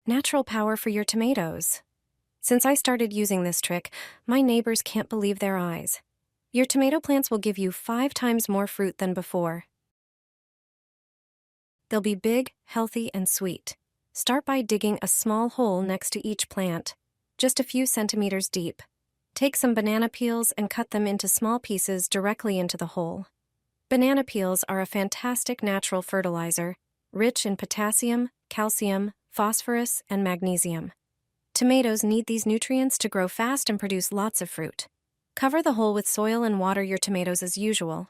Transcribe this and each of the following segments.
Natural power for your tomatoes. Since I started using this trick, my neighbors can't believe their eyes. Your tomato plants will give you 5 times more fruit than before. They'll be big, healthy, and sweet. Start by digging a small hole next to each plant, just a few centimeters deep. Take some banana peels and cut them into small pieces directly into the hole. Banana peels are a fantastic natural fertilizer, rich in potassium, calcium, phosphorus, and magnesium. Tomatoes need these nutrients to grow fast and produce lots of fruit. Cover the hole with soil and water your tomatoes as usual.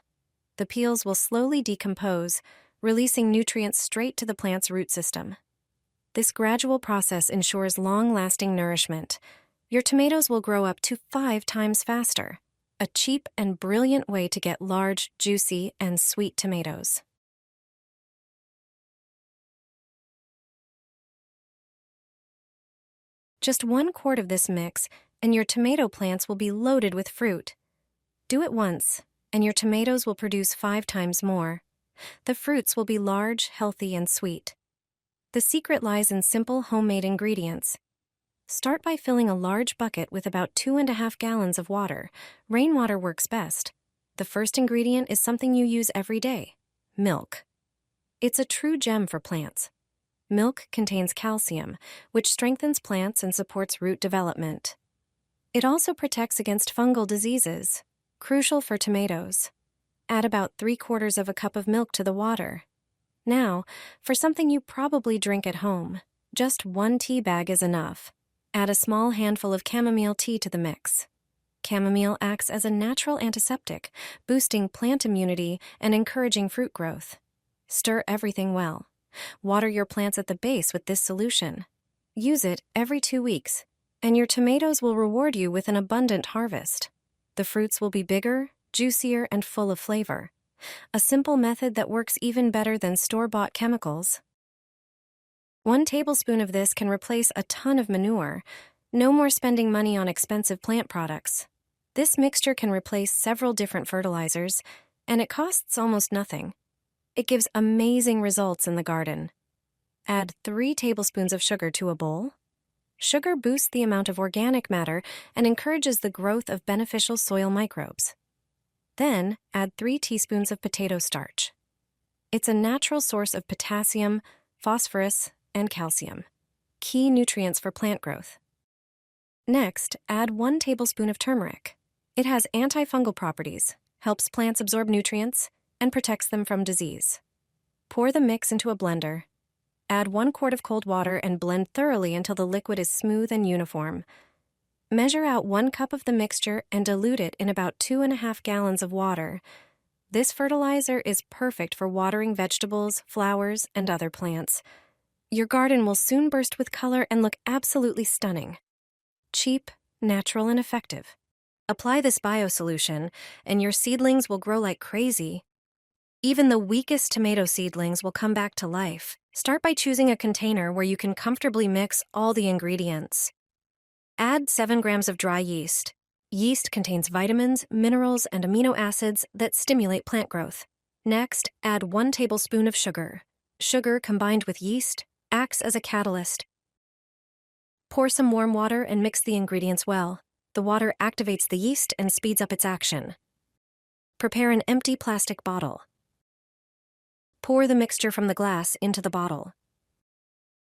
The peels will slowly decompose, releasing nutrients straight to the plant's root system. This gradual process ensures long-lasting nourishment. Your tomatoes will grow up to 5 times faster. A cheap and brilliant way to get large, juicy, and sweet tomatoes. Just 1 quart of this mix, and your tomato plants will be loaded with fruit. Do it once, and your tomatoes will produce 5 times more. The fruits will be large, healthy, and sweet. The secret lies in simple homemade ingredients. Start by filling a large bucket with about 2.5 gallons of water. Rainwater works best. The first ingredient is something you use every day: milk. It's a true gem for plants. Milk contains calcium, which strengthens plants and supports root development. It also protects against fungal diseases, crucial for tomatoes. Add about 3/4 of a cup of milk to the water. Now, for something you probably drink at home, just 1 tea bag is enough. Add a small handful of chamomile tea to the mix. Chamomile acts as a natural antiseptic, boosting plant immunity and encouraging fruit growth. Stir everything well. Water your plants at the base with this solution. Use it every 2 weeks, and your tomatoes will reward you with an abundant harvest. The fruits will be bigger, juicier, and full of flavor. A simple method that works even better than store-bought chemicals. 1 tablespoon of this can replace a ton of manure. No more spending money on expensive plant products. This mixture can replace several different fertilizers, and it costs almost nothing. It gives amazing results in the garden. Add 3 tablespoons of sugar to a bowl. Sugar boosts the amount of organic matter and encourages the growth of beneficial soil microbes. Then, add 3 teaspoons of potato starch. It's a natural source of potassium, phosphorus, and calcium, key nutrients for plant growth. Next, add 1 tablespoon of turmeric. It has antifungal properties, helps plants absorb nutrients, and protects them from disease. Pour the mix into a blender. Add 1 quart of cold water and blend thoroughly until the liquid is smooth and uniform. Measure out 1 cup of the mixture and dilute it in about 2.5 gallons of water. This fertilizer is perfect for watering vegetables, flowers, and other plants. Your garden will soon burst with color and look absolutely stunning. Cheap, natural, and effective. Apply this biosolution, and your seedlings will grow like crazy. Even the weakest tomato seedlings will come back to life. Start by choosing a container where you can comfortably mix all the ingredients. Add 7 grams of dry yeast. Yeast contains vitamins, minerals, and amino acids that stimulate plant growth. Next, add 1 tablespoon of sugar. Sugar combined with yeast acts as a catalyst. Pour some warm water and mix the ingredients well. The water activates the yeast and speeds up its action. Prepare an empty plastic bottle. Pour the mixture from the glass into the bottle.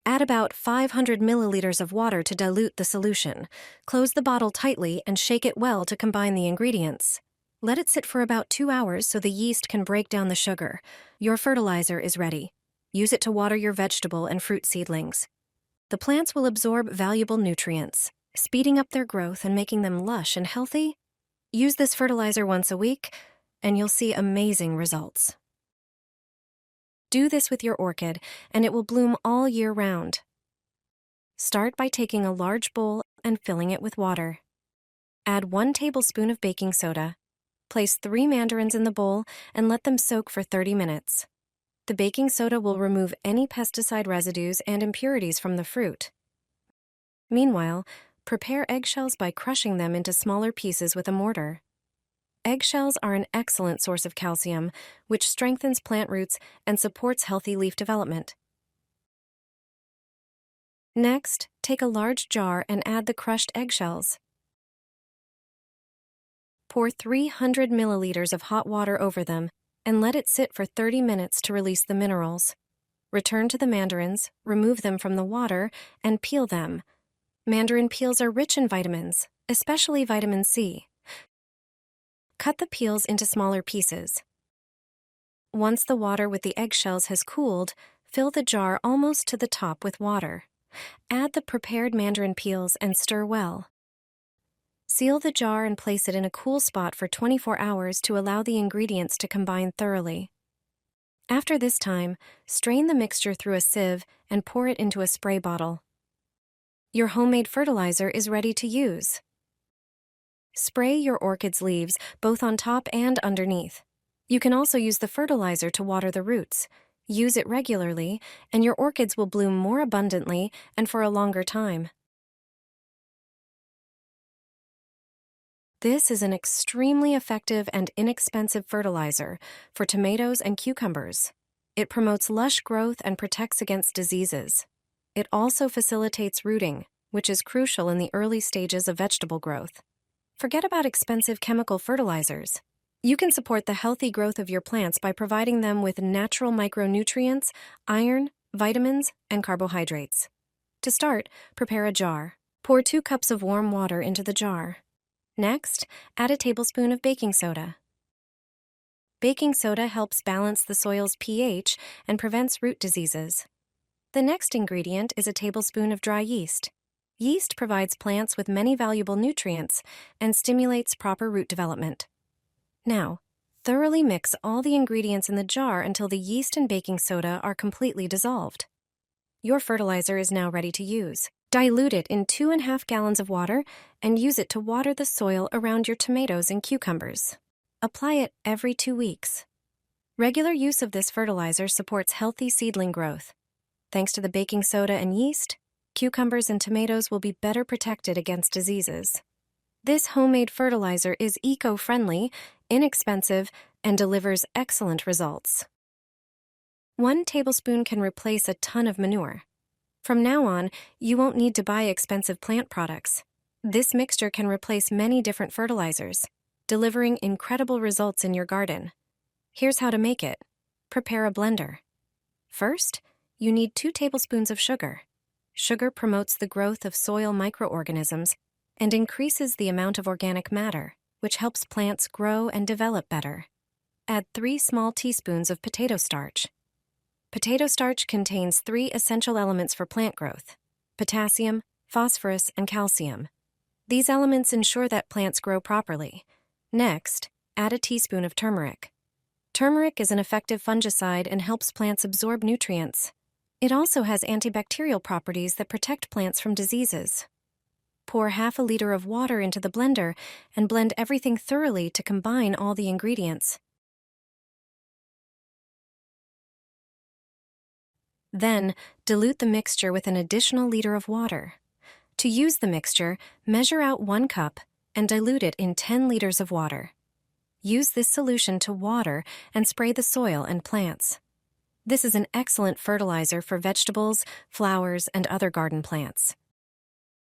Add about 500 milliliters of water to dilute the solution. Close the bottle tightly and shake it well to combine the ingredients. Let it sit for about 2 hours so the yeast can break down the sugar. Your fertilizer is ready. Use it to water your vegetable and fruit seedlings. The plants will absorb valuable nutrients, speeding up their growth and making them lush and healthy. Use this fertilizer once a week, and you'll see amazing results. Do this with your orchid, and it will bloom all year round. Start by taking a large bowl and filling it with water. Add 1 tablespoon of baking soda. Place 3 mandarins in the bowl and let them soak for 30 minutes. The baking soda will remove any pesticide residues and impurities from the fruit. Meanwhile, prepare eggshells by crushing them into smaller pieces with a mortar. Eggshells are an excellent source of calcium, which strengthens plant roots and supports healthy leaf development. Next, take a large jar and add the crushed eggshells. Pour 300 milliliters of hot water over them and let it sit for 30 minutes to release the minerals. Return to the mandarins, remove them from the water, and peel them. Mandarin peels are rich in vitamins, especially vitamin C. Cut the peels into smaller pieces. Once the water with the eggshells has cooled, fill the jar almost to the top with water. Add the prepared mandarin peels and stir well. Seal the jar and place it in a cool spot for 24 hours to allow the ingredients to combine thoroughly. After this time, strain the mixture through a sieve and pour it into a spray bottle. Your homemade fertilizer is ready to use. Spray your orchid's leaves both on top and underneath. You can also use the fertilizer to water the roots. Use it regularly, and your orchids will bloom more abundantly and for a longer time. This is an extremely effective and inexpensive fertilizer for tomatoes and cucumbers. It promotes lush growth and protects against diseases. It also facilitates rooting, which is crucial in the early stages of vegetable growth. Forget about expensive chemical fertilizers. You can support the healthy growth of your plants by providing them with natural micronutrients, iron, vitamins, and carbohydrates. To start, prepare a jar. Pour 2 cups of warm water into the jar. Next, add a tablespoon of baking soda. Baking soda helps balance the soil's pH and prevents root diseases. The next ingredient is a tablespoon of dry yeast. Yeast provides plants with many valuable nutrients and stimulates proper root development. Now, thoroughly mix all the ingredients in the jar until the yeast and baking soda are completely dissolved. Your fertilizer is now ready to use. Dilute it in 2.5 gallons of water and use it to water the soil around your tomatoes and cucumbers. Apply it every 2 weeks. Regular use of this fertilizer supports healthy seedling growth. Thanks to the baking soda and yeast, cucumbers and tomatoes will be better protected against diseases. This homemade fertilizer is eco-friendly, inexpensive, and delivers excellent results. 1 tablespoon can replace a ton of manure. From now on, you won't need to buy expensive plant products. This mixture can replace many different fertilizers, delivering incredible results in your garden. Here's how to make it. Prepare a blender. First, you need 2 tablespoons of sugar. Sugar promotes the growth of soil microorganisms and increases the amount of organic matter, which helps plants grow and develop better. Add 3 small teaspoons of potato starch. Potato starch contains 3 essential elements for plant growth: potassium, phosphorus, and calcium. These elements ensure that plants grow properly. Next, add a teaspoon of turmeric. Turmeric is an effective fungicide and helps plants absorb nutrients. It also has antibacterial properties that protect plants from diseases. Pour 1/2 liter of water into the blender and blend everything thoroughly to combine all the ingredients. Then, dilute the mixture with an additional liter of water. To use the mixture, measure out 1 cup and dilute it in 10 liters of water. Use this solution to water and spray the soil and plants. This is an excellent fertilizer for vegetables, flowers, and other garden plants.